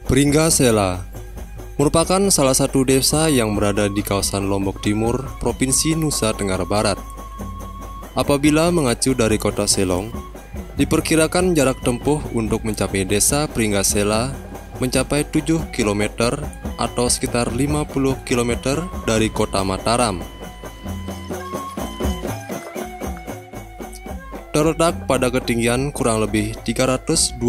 Pringgasela merupakan salah satu desa yang berada di kawasan Lombok Timur, Provinsi Nusa Tenggara Barat. Apabila mengacu dari kota Selong, diperkirakan jarak tempuh untuk mencapai desa Pringgasela mencapai 7 km atau sekitar 50 km dari kota Mataram. Terletak pada ketinggian kurang lebih 327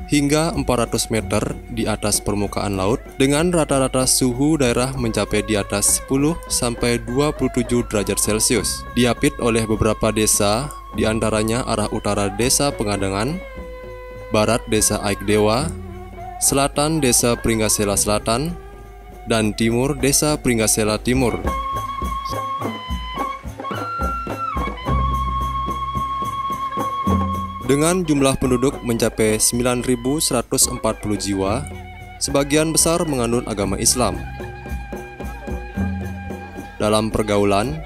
hingga 400 meter di atas permukaan laut dengan rata-rata suhu daerah mencapai di atas 10 sampai 27 derajat Celcius. Diapit oleh beberapa desa, di antaranya arah utara Desa Pengadangan, barat Desa Aikdewa, selatan Desa Pringgasela Selatan, dan timur Desa Pringgasela Timur. Dengan jumlah penduduk mencapai 9.140 jiwa, sebagian besar menganut agama Islam. Dalam pergaulan,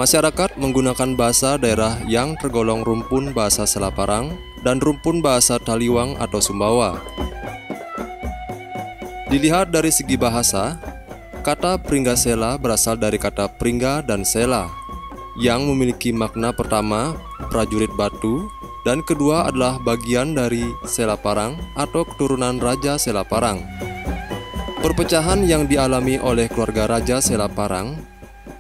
masyarakat menggunakan bahasa daerah yang tergolong rumpun bahasa Selaparang dan rumpun bahasa Taliwang atau Sumbawa. Dilihat dari segi bahasa, kata Pringgasela berasal dari kata pringga dan sela, yang memiliki makna pertama prajurit batu, dan kedua adalah bagian dari Selaparang atau keturunan Raja Selaparang. Perpecahan yang dialami oleh keluarga Raja Selaparang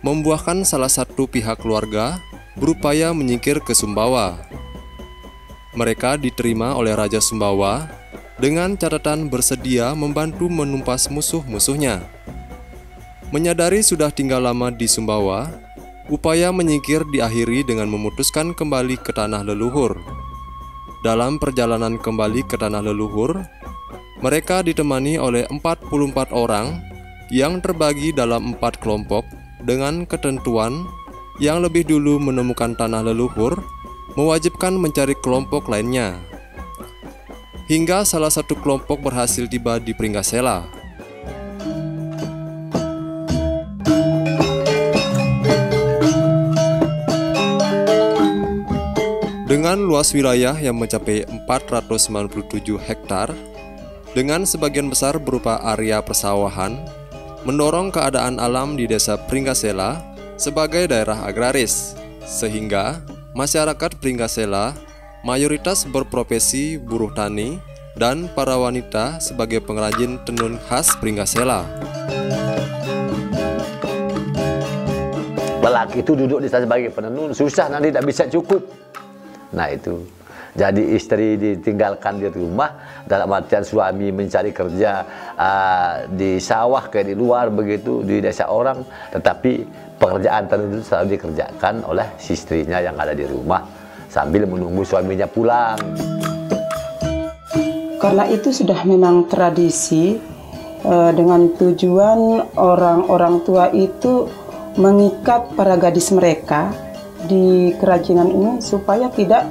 membuahkan salah satu pihak keluarga berupaya menyingkir ke Sumbawa. Mereka diterima oleh Raja Sumbawa dengan catatan bersedia membantu menumpas musuh-musuhnya. Menyadari sudah tinggal lama di Sumbawa, upaya menyingkir diakhiri dengan memutuskan kembali ke tanah leluhur. Dalam perjalanan kembali ke tanah leluhur, mereka ditemani oleh 44 orang yang terbagi dalam 4 kelompok dengan ketentuan yang lebih dulu menemukan tanah leluhur mewajibkan mencari kelompok lainnya. Hingga salah satu kelompok berhasil tiba di Pringgasela. Dengan luas wilayah yang mencapai 497 hektar, dengan sebagian besar berupa area persawahan, mendorong keadaan alam di desa Pringgasela sebagai daerah agraris, sehingga masyarakat Pringgasela mayoritas berprofesi buruh tani dan para wanita sebagai pengrajin tenun khas Pringgasela. Lelaki itu duduk di sana sebagai penenun, susah nanti tidak bisa cukup. Nah itu, jadi istri ditinggalkan di rumah, dalam artian suami mencari kerja di sawah kayak di luar begitu, di desa orang, tetapi pekerjaan tenun itu selalu dikerjakan oleh istrinya yang ada di rumah sambil menunggu suaminya pulang. Karena itu sudah memang tradisi dengan tujuan orang-orang tua itu mengikat para gadis mereka di kerajinan ini supaya tidak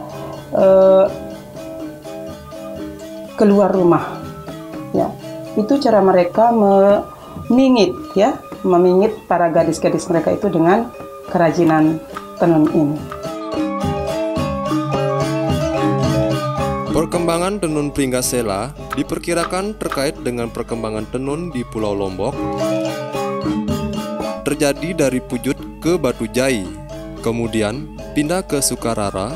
keluar rumah. Ya, itu cara mereka memingit para gadis-gadis mereka itu dengan kerajinan tenun ini. Perkembangan tenun Pringgasela diperkirakan terkait dengan perkembangan tenun di Pulau Lombok terjadi dari Pujut ke Batu Jai, kemudian pindah ke Sukarara,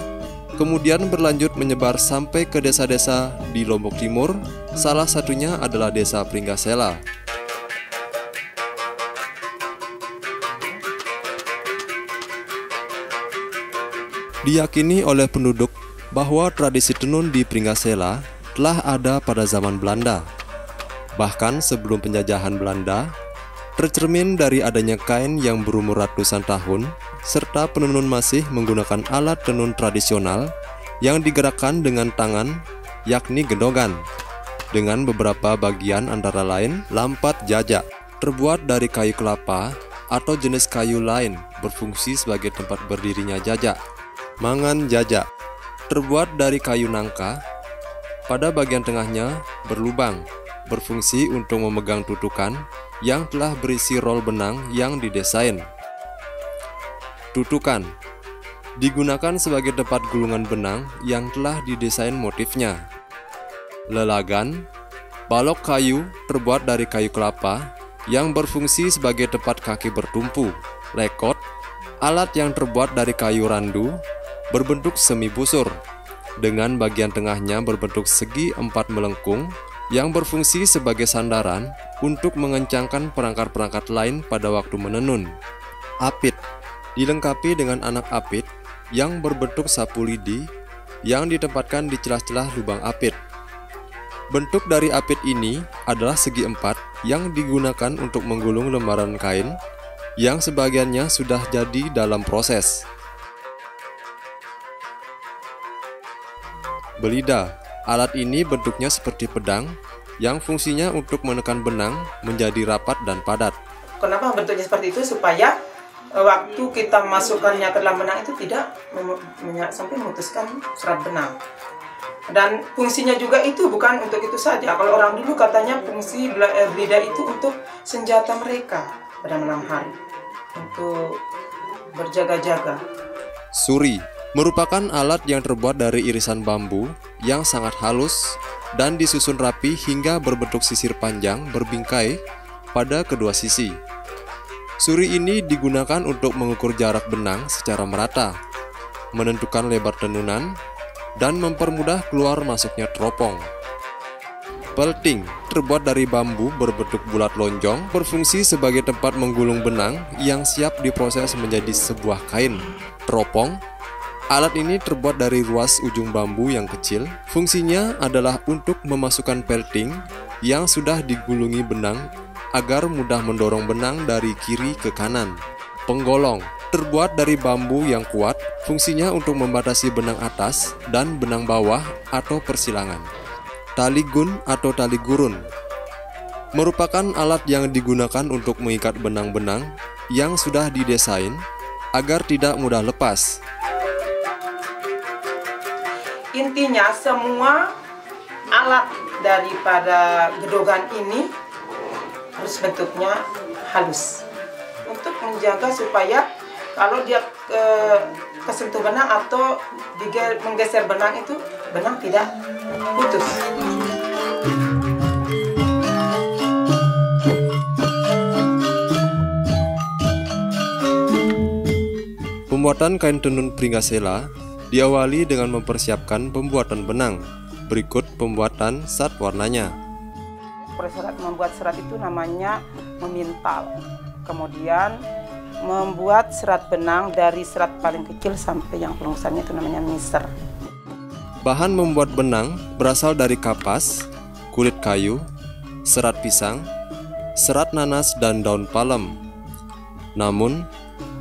kemudian berlanjut menyebar sampai ke desa-desa di Lombok Timur, salah satunya adalah desa Pringgasela. Diyakini oleh penduduk bahwa tradisi tenun di Pringgasela telah ada pada zaman Belanda. Bahkan sebelum penjajahan Belanda, tercermin dari adanya kain yang berumur ratusan tahun, serta penenun masih menggunakan alat tenun tradisional yang digerakkan dengan tangan, yakni gendongan, dengan beberapa bagian antara lain lampat jajak, terbuat dari kayu kelapa atau jenis kayu lain berfungsi sebagai tempat berdirinya jajak. Mangan jajak, terbuat dari kayu nangka, pada bagian tengahnya berlubang, berfungsi untuk memegang tutukan yang telah berisi rol benang yang didesain. Tutukan digunakan sebagai tempat gulungan benang yang telah didesain motifnya. Lelagan, balok kayu terbuat dari kayu kelapa yang berfungsi sebagai tempat kaki bertumpu. Lekot, alat yang terbuat dari kayu randu berbentuk semi busur, dengan bagian tengahnya berbentuk segi empat melengkung yang berfungsi sebagai sandaran untuk mengencangkan perangkat-perangkat lain pada waktu menenun. Apit dilengkapi dengan anak apit yang berbentuk sapu lidi yang ditempatkan di celah-celah lubang apit. Bentuk dari apit ini adalah segi empat yang digunakan untuk menggulung lembaran kain yang sebagiannya sudah jadi dalam proses. Belida, alat ini bentuknya seperti pedang yang fungsinya untuk menekan benang menjadi rapat dan padat. Kenapa bentuknya seperti itu? Supaya waktu kita masukkannya ke dalam benang itu tidak sampai memutuskan serat benang. Dan fungsinya juga itu bukan untuk itu saja. Kalau orang dulu katanya fungsi belida itu untuk senjata mereka pada malam hari, untuk berjaga-jaga. Suri merupakan alat yang terbuat dari irisan bambu yang sangat halus dan disusun rapi hingga berbentuk sisir panjang berbingkai pada kedua sisi. Suri ini digunakan untuk mengukur jarak benang secara merata, menentukan lebar tenunan, dan mempermudah keluar masuknya teropong. Pelting terbuat dari bambu berbentuk bulat lonjong, berfungsi sebagai tempat menggulung benang yang siap diproses menjadi sebuah kain. Teropong, alat ini terbuat dari ruas ujung bambu yang kecil. Fungsinya adalah untuk memasukkan pelting yang sudah digulungi benang agar mudah mendorong benang dari kiri ke kanan. Penggolong terbuat dari bambu yang kuat, fungsinya untuk membatasi benang atas dan benang bawah atau persilangan. Tali gun atau tali gurun merupakan alat yang digunakan untuk mengikat benang-benang yang sudah didesain agar tidak mudah lepas. Intinya semua alat daripada gedogan ini harus bentuknya halus untuk menjaga supaya kalau dia kesentuh benang atau menggeser benang itu benang tidak putus. Pembuatan kain tenun Pringgasela diawali dengan mempersiapkan pembuatan benang. Berikut pembuatan sat warnanya. Membuat serat itu namanya memintal. Kemudian membuat serat benang dari serat paling kecil sampai yang pelungsannya itu namanya miser. Bahan membuat benang berasal dari kapas, kulit kayu, serat pisang, serat nanas, dan daun palem. Namun,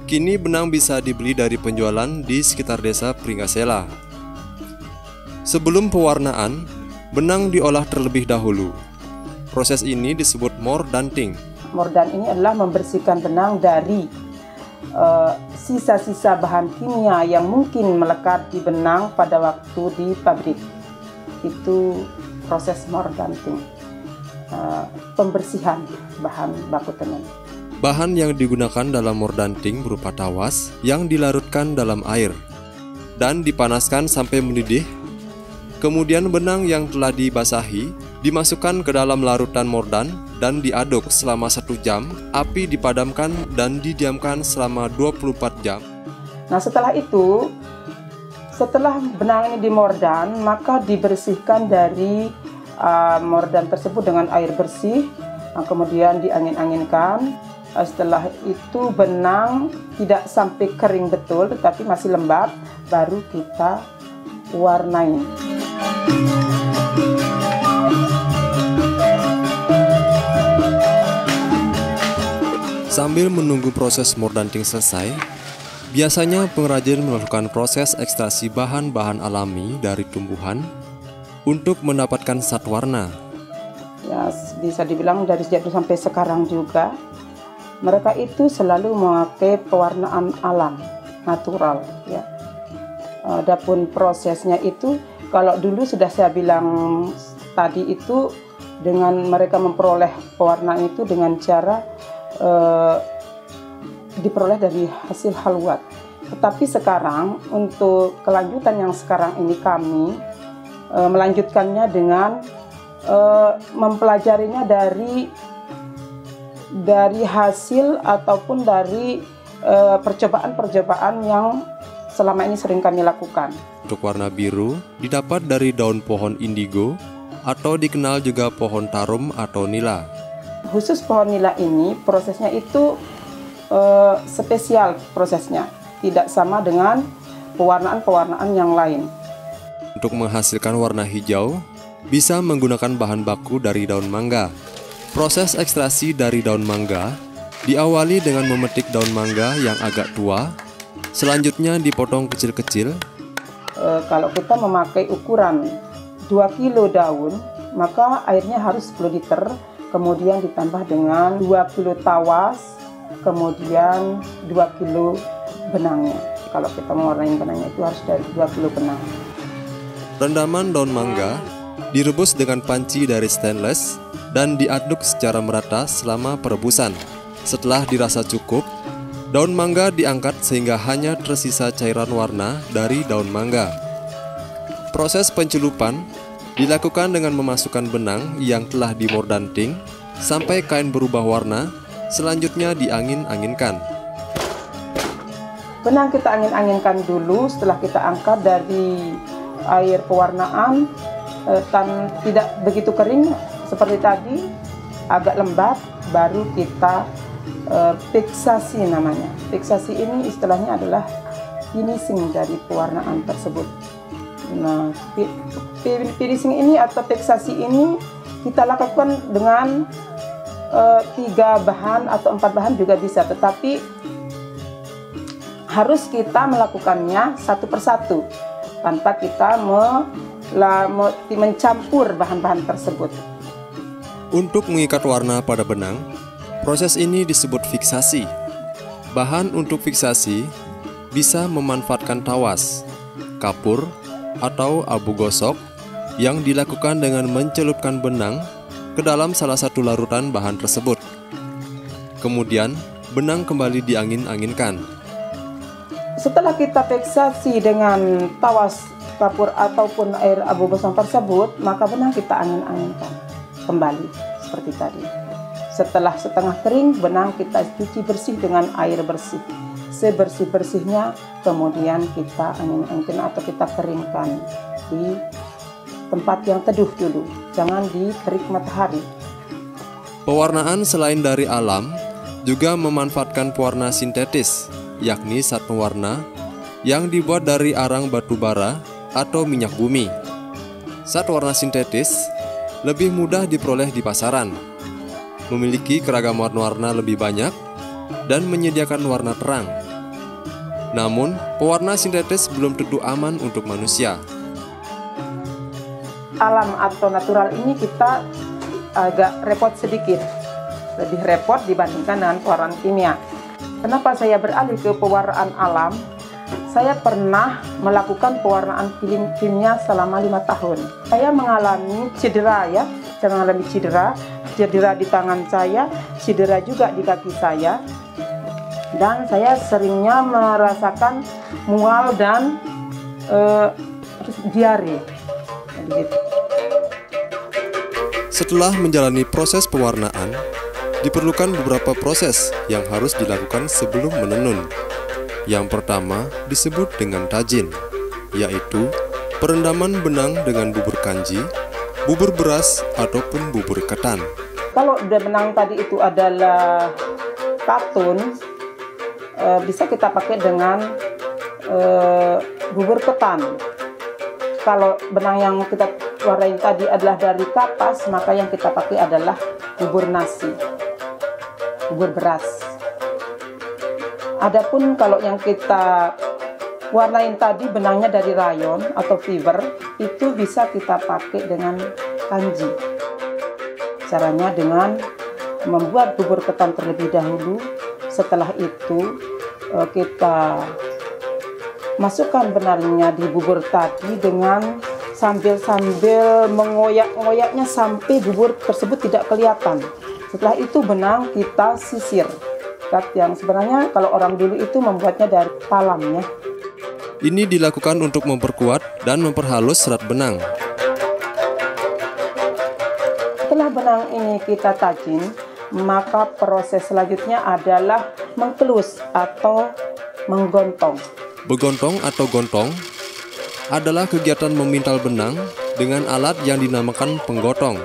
kini benang bisa dibeli dari penjualan di sekitar desa Pringgasela. Sebelum pewarnaan, benang diolah terlebih dahulu. Proses ini disebut mordanting. Mordan ini adalah membersihkan benang dari sisa-sisa bahan kimia yang mungkin melekat di benang pada waktu di pabrik. Itu proses mordanting, pembersihan bahan baku tenun. Bahan yang digunakan dalam mordanting berupa tawas yang dilarutkan dalam air dan dipanaskan sampai mendidih. Kemudian benang yang telah dibasahi dimasukkan ke dalam larutan mordan dan diaduk selama 1 jam. Api dipadamkan dan didiamkan selama 24 jam. Nah, setelah itu, setelah benang ini dimordan, maka dibersihkan dari mordan tersebut dengan air bersih. Nah, kemudian diangin-anginkan. Setelah itu benang tidak sampai kering betul, tetapi masih lembab, baru kita warnai. Sambil menunggu proses mordanting selesai, biasanya pengrajin melakukan proses ekstraksi bahan-bahan alami dari tumbuhan untuk mendapatkan sat warna. Ya, bisa dibilang dari sejak dulu sampai sekarang juga, mereka itu selalu memakai pewarnaan alam, natural. Ya. Adapun prosesnya itu, kalau dulu sudah saya bilang tadi itu, dengan mereka memperoleh pewarnaan itu dengan cara diperoleh dari hasil haluat. Tetapi sekarang untuk kelanjutan yang sekarang ini kami melanjutkannya dengan mempelajarinya dari hasil ataupun dari percobaan-percobaan yang selama ini sering kami lakukan. Untuk warna biru didapat dari daun pohon indigo atau dikenal juga pohon tarum atau nila. Khusus pohon nila ini prosesnya itu spesial prosesnya, tidak sama dengan pewarnaan-pewarnaan yang lain. Untuk menghasilkan warna hijau, bisa menggunakan bahan baku dari daun mangga. Proses ekstraksi dari daun mangga diawali dengan memetik daun mangga yang agak tua, selanjutnya dipotong kecil-kecil. Kalau kita memakai ukuran 2 kilo daun, maka airnya harus 10 liter, kemudian ditambah dengan 2 kilo tawas, kemudian 2 kilo benangnya. Kalau kita mewarnai benangnya itu harus dari 2 kilo benang. Rendaman daun mangga direbus dengan panci dari stainless dan diaduk secara merata selama perebusan. Setelah dirasa cukup, daun mangga diangkat sehingga hanya tersisa cairan warna dari daun mangga. Proses pencelupan dilakukan dengan memasukkan benang yang telah dimordanting sampai kain berubah warna, selanjutnya diangin-anginkan. Benang kita angin-anginkan dulu setelah kita angkat dari air pewarnaan, tidak begitu kering seperti tadi, agak lembab, baru kita fiksasi namanya. Fiksasi ini istilahnya adalah finishing dari pewarnaan tersebut. Nah, finishing ini atau fiksasi ini kita lakukan dengan 3 bahan atau 4 bahan juga bisa, tetapi harus kita melakukannya satu persatu tanpa kita mencampur bahan-bahan tersebut. Untuk mengikat warna pada benang, proses ini disebut fiksasi. Bahan untuk fiksasi bisa memanfaatkan tawas, kapur, atau abu gosok yang dilakukan dengan mencelupkan benang ke dalam salah satu larutan bahan tersebut. Kemudian, benang kembali diangin-anginkan. Setelah kita fiksasi dengan tawas, kapur ataupun air abu gosok tersebut, maka benang kita angin-anginkan kembali seperti tadi. Setelah setengah kering, benang kita cuci bersih dengan air bersih. Sebersih-bersihnya, kemudian kita angin-anginkan atau kita keringkan di tempat yang teduh dulu, jangan di terik matahari. Pewarnaan selain dari alam juga memanfaatkan pewarna sintetis, yakni zat pewarna yang dibuat dari arang batu bara atau minyak bumi. Zat warna sintetis lebih mudah diperoleh di pasaran, memiliki keragam warna-warna lebih banyak, dan menyediakan warna terang. Namun, pewarna sintetis belum tentu aman untuk manusia. Alam atau natural ini kita agak repot sedikit, lebih repot dibandingkan dengan pewarnaan kimia. Kenapa saya beralih ke pewarnaan alam? Saya pernah melakukan pewarnaan kimia selama 5 tahun. Saya mengalami cedera ya, mengalami cedera di tangan saya, cedera juga di kaki saya, dan saya seringnya merasakan mual dan diare. Setelah menjalani proses pewarnaan, diperlukan beberapa proses yang harus dilakukan sebelum menenun. Yang pertama disebut dengan tajin, yaitu perendaman benang dengan bubur kanji, bubur beras, ataupun bubur ketan. Kalau benang tadi itu adalah katun, bisa kita pakai dengan bubur ketan. Kalau benang yang kita warnai tadi adalah dari kapas, maka yang kita pakai adalah bubur nasi, bubur beras. Adapun kalau yang kita warnain tadi benangnya dari rayon atau fiber, itu bisa kita pakai dengan kanji. Caranya dengan membuat bubur ketan terlebih dahulu. Setelah itu kita masukkan benangnya di bubur tadi dengan sambil mengoyak-ngoyaknya sampai bubur tersebut tidak kelihatan. Setelah itu benang kita sisir ikat yang sebenarnya kalau orang dulu itu membuatnya dari talamnya. Ini dilakukan untuk memperkuat dan memperhalus serat benang. Setelah benang ini kita tajin, maka proses selanjutnya adalah mengkelus atau menggontong. Begontong atau gontong adalah kegiatan memintal benang dengan alat yang dinamakan penggotong,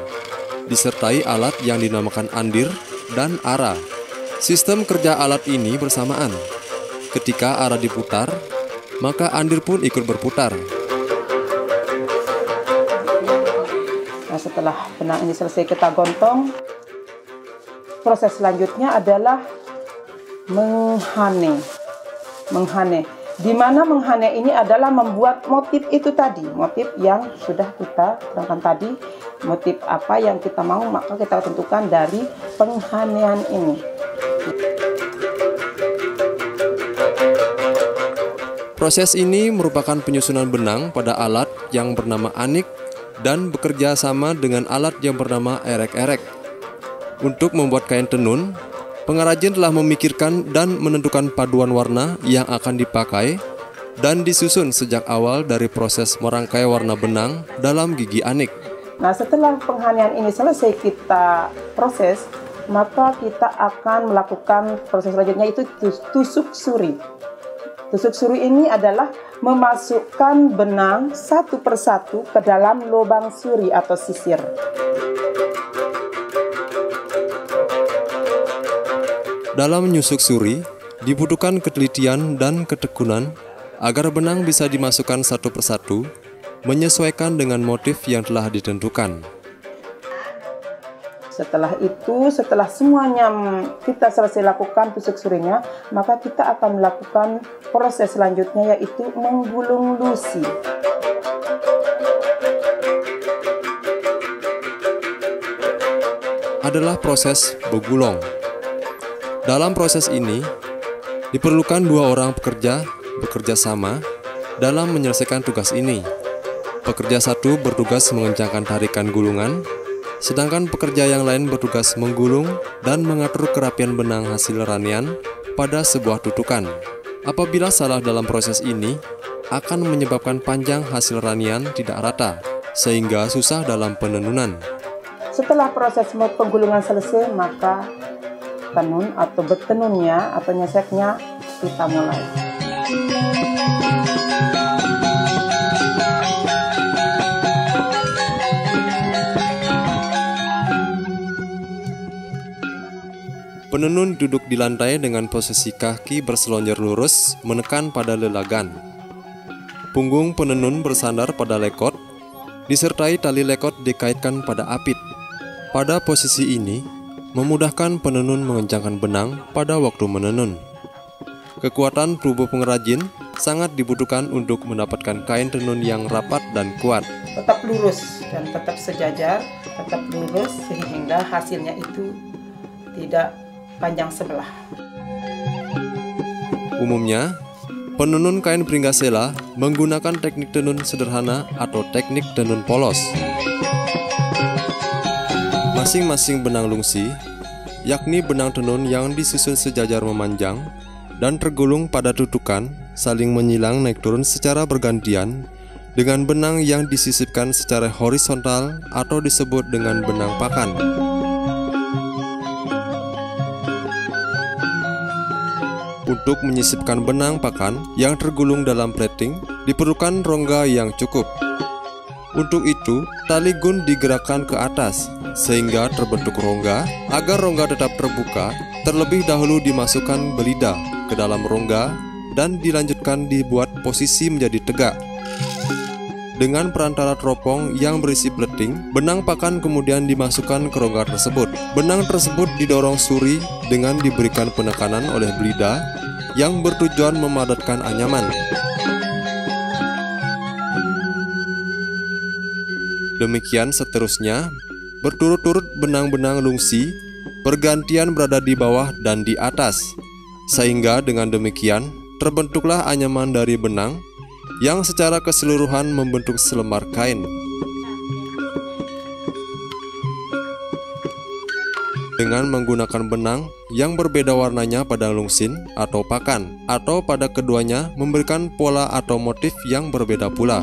disertai alat yang dinamakan andir dan ara. Sistem kerja alat ini bersamaan. Ketika ara diputar, maka andir pun ikut berputar. Nah, setelah benang ini selesai kita gontong, proses selanjutnya adalah menghane. Di mana menghane ini adalah membuat motif itu tadi, motif yang sudah kita terangkan tadi, motif apa yang kita mau, maka kita tentukan dari penghanean ini. Proses ini merupakan penyusunan benang pada alat yang bernama anik dan bekerja sama dengan alat yang bernama erek-erek. Untuk membuat kain tenun, pengrajin telah memikirkan dan menentukan paduan warna yang akan dipakai dan disusun sejak awal dari proses merangkai warna benang dalam gigi anik. Nah, setelah penghanean ini selesai kita proses, maka kita akan melakukan proses selanjutnya itu tusuk suri. Tusuk suri ini adalah memasukkan benang satu persatu ke dalam lubang suri atau sisir. Dalam menyusuk suri, dibutuhkan ketelitian dan ketekunan agar benang bisa dimasukkan satu persatu, menyesuaikan dengan motif yang telah ditentukan. Setelah itu, setelah semuanya kita selesai lakukan tusuk surinya, maka kita akan melakukan proses selanjutnya, yaitu menggulung lusi. Adalah proses begulung. Dalam proses ini, diperlukan dua orang pekerja bekerja sama dalam menyelesaikan tugas ini. Pekerja satu bertugas mengencangkan tarikan gulungan, sedangkan pekerja yang lain bertugas menggulung dan mengatur kerapian benang hasil ranian pada sebuah tutukan. Apabila salah dalam proses ini, akan menyebabkan panjang hasil ranian tidak rata, sehingga susah dalam penenunan. Setelah proses penggulungan selesai, maka tenun atau bertenunnya atau nyeseknya kita mulai. Penenun duduk di lantai dengan posisi kaki berselonjor lurus menekan pada lelagan. Punggung penenun bersandar pada lekot, disertai tali lekot dikaitkan pada apit. Pada posisi ini, memudahkan penenun mengencangkan benang pada waktu menenun. Kekuatan tubuh pengrajin sangat dibutuhkan untuk mendapatkan kain tenun yang rapat dan kuat. Tetap lurus dan tetap sejajar, tetap lurus sehingga hasilnya itu tidak panjang sebelah. Umumnya, penenun kain pringgasela menggunakan teknik tenun sederhana atau teknik tenun polos. Masing-masing benang lungsi, yakni benang tenun yang disusun sejajar memanjang dan tergulung pada tutukan, saling menyilang naik turun secara bergantian dengan benang yang disisipkan secara horizontal atau disebut dengan benang pakan. Untuk menyisipkan benang pakan yang tergulung dalam plating, diperlukan rongga yang cukup. Untuk itu, tali gun digerakkan ke atas, sehingga terbentuk rongga. Agar rongga tetap terbuka, terlebih dahulu dimasukkan belida ke dalam rongga dan dilanjutkan dibuat posisi menjadi tegak. Dengan perantara teropong yang berisi plating, benang pakan kemudian dimasukkan ke rongga tersebut. Benang tersebut didorong suri dengan diberikan penekanan oleh belida yang bertujuan memadatkan anyaman. Demikian seterusnya, berturut-turut benang-benang lungsi bergantian berada di bawah dan di atas, sehingga dengan demikian terbentuklah anyaman dari benang yang secara keseluruhan membentuk selembar kain. Dengan dengan menggunakan benang yang berbeda warnanya pada lungsin atau pakan, atau pada keduanya memberikan pola atau motif yang berbeda pula.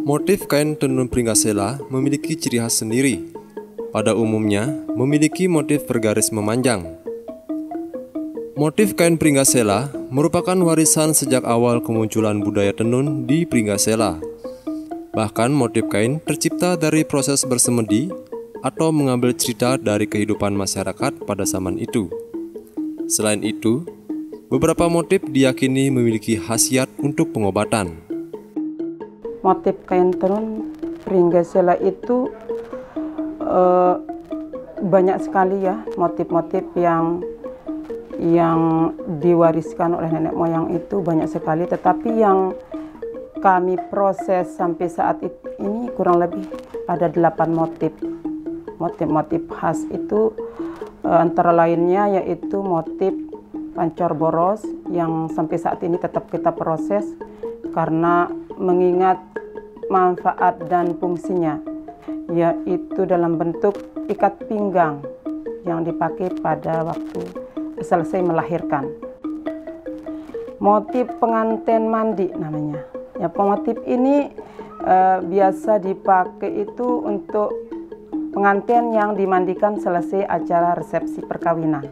Motif kain tenun Pringgasela memiliki ciri khas sendiri. Pada umumnya, memiliki motif bergaris memanjang. Motif kain Pringgasela merupakan warisan sejak awal kemunculan budaya tenun di Pringgasela. Bahkan motif kain tercipta dari proses bersemedi atau mengambil cerita dari kehidupan masyarakat pada zaman itu. Selain itu, beberapa motif diyakini memiliki khasiat untuk pengobatan. Motif kain tenun Pringgasela itu banyak sekali ya motif-motif yang diwariskan oleh nenek moyang itu banyak sekali, tetapi yang kami proses sampai saat ini kurang lebih ada 8 motif. Motif-motif khas itu antara lainnya yaitu motif pancor boros yang sampai saat ini tetap kita proses karena mengingat manfaat dan fungsinya, yaitu dalam bentuk ikat pinggang yang dipakai pada waktu selesai melahirkan. Motif pengantin mandi namanya. Ya, motif ini biasa dipakai itu untuk pengantin yang dimandikan selesai acara resepsi perkawinan.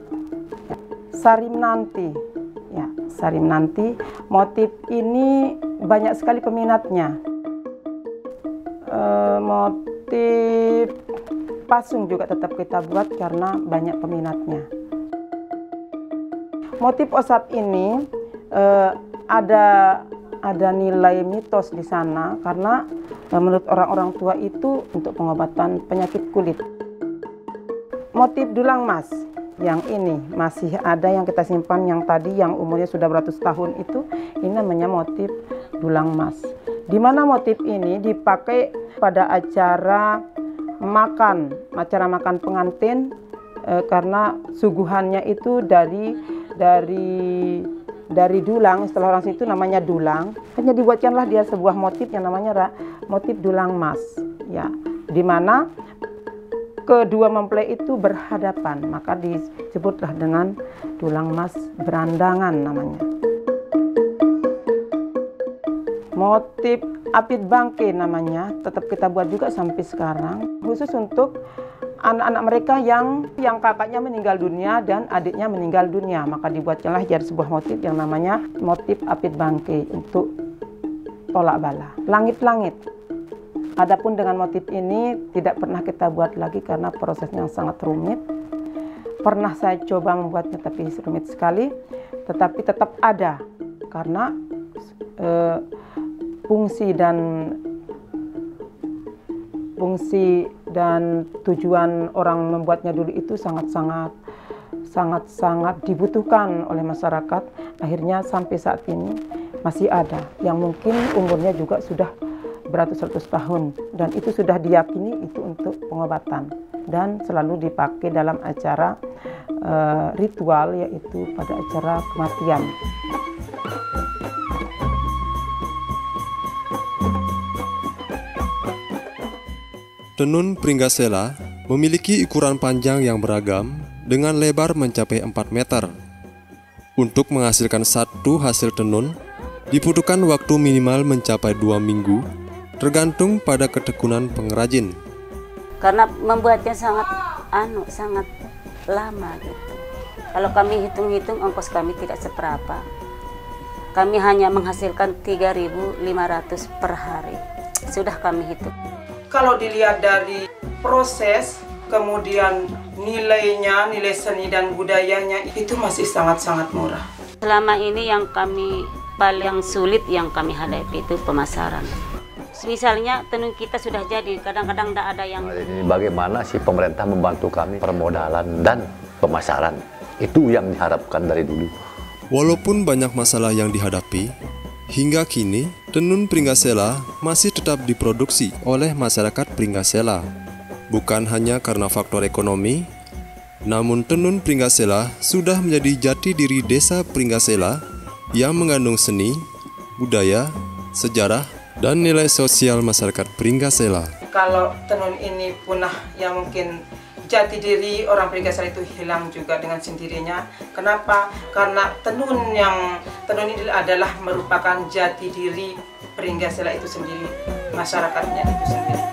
Ya. Sarim nanti. Ya, sarim nanti. Motif ini banyak sekali peminatnya. Motif pasung juga tetap kita buat karena banyak peminatnya. Motif osap ini ada nilai mitos di sana karena menurut orang-orang tua itu untuk pengobatan penyakit kulit. Motif dulang mas yang ini masih ada yang kita simpan, yang tadi yang umurnya sudah beratus tahun itu, ini namanya motif dulang mas. Di mana motif ini dipakai pada acara makan pengantin karena suguhannya itu dari dulang, setelah orang situ namanya dulang. Hanya dibuatkanlah dia sebuah motif yang namanya motif dulang mas. Ya, di mana kedua mempelai itu berhadapan, maka disebutlah dengan dulang mas berandangan namanya. Motif apit bangke namanya, tetap kita buat juga sampai sekarang, khusus untuk anak-anak mereka yang kakaknya meninggal dunia dan adiknya meninggal dunia, maka dibuatkanlah jadi sebuah motif yang namanya motif apit bangke untuk tolak bala. Langit-langit. Adapun dengan motif ini tidak pernah kita buat lagi karena prosesnya sangat rumit. Pernah saya coba membuatnya tapi rumit sekali, tetapi tetap ada karena fungsi dan tujuan orang membuatnya dulu itu sangat-sangat dibutuhkan oleh masyarakat. Akhirnya sampai saat ini masih ada yang mungkin umurnya juga sudah beratus-ratus tahun dan itu sudah diyakini itu untuk pengobatan dan selalu dipakai dalam acara ritual, yaitu pada acara kematian. Tenun Pringgasela memiliki ukuran panjang yang beragam dengan lebar mencapai 4 meter. Untuk menghasilkan satu hasil tenun, dibutuhkan waktu minimal mencapai 2 minggu, tergantung pada ketekunan pengrajin. Karena membuatnya sangat lama gitu. Kalau kami hitung-hitung, ongkos kami tidak seberapa. Kami hanya menghasilkan 3.500 per hari. Sudah kami hitung. Kalau dilihat dari proses, kemudian nilai seni dan budayanya itu masih sangat-sangat murah. Selama ini yang kami paling sulit yang kami hadapi itu pemasaran. Misalnya tenun kita sudah jadi, kadang-kadang tidak ada yang... Ini bagaimana sih pemerintah membantu kami permodalan dan pemasaran? Itu yang diharapkan dari dulu. Walaupun banyak masalah yang dihadapi, hingga kini tenun Pringgasela masih tetap diproduksi oleh masyarakat Pringgasela. Bukan hanya karena faktor ekonomi, namun tenun Pringgasela sudah menjadi jati diri desa Pringgasela yang mengandung seni, budaya, sejarah, dan nilai sosial masyarakat Pringgasela. Kalau tenun ini punah, ya mungkin jati diri orang Pringgasela itu hilang juga dengan sendirinya. Kenapa? Karena tenun ini adalah merupakan jati diri Pringgasela itu sendiri, masyarakatnya itu sendiri.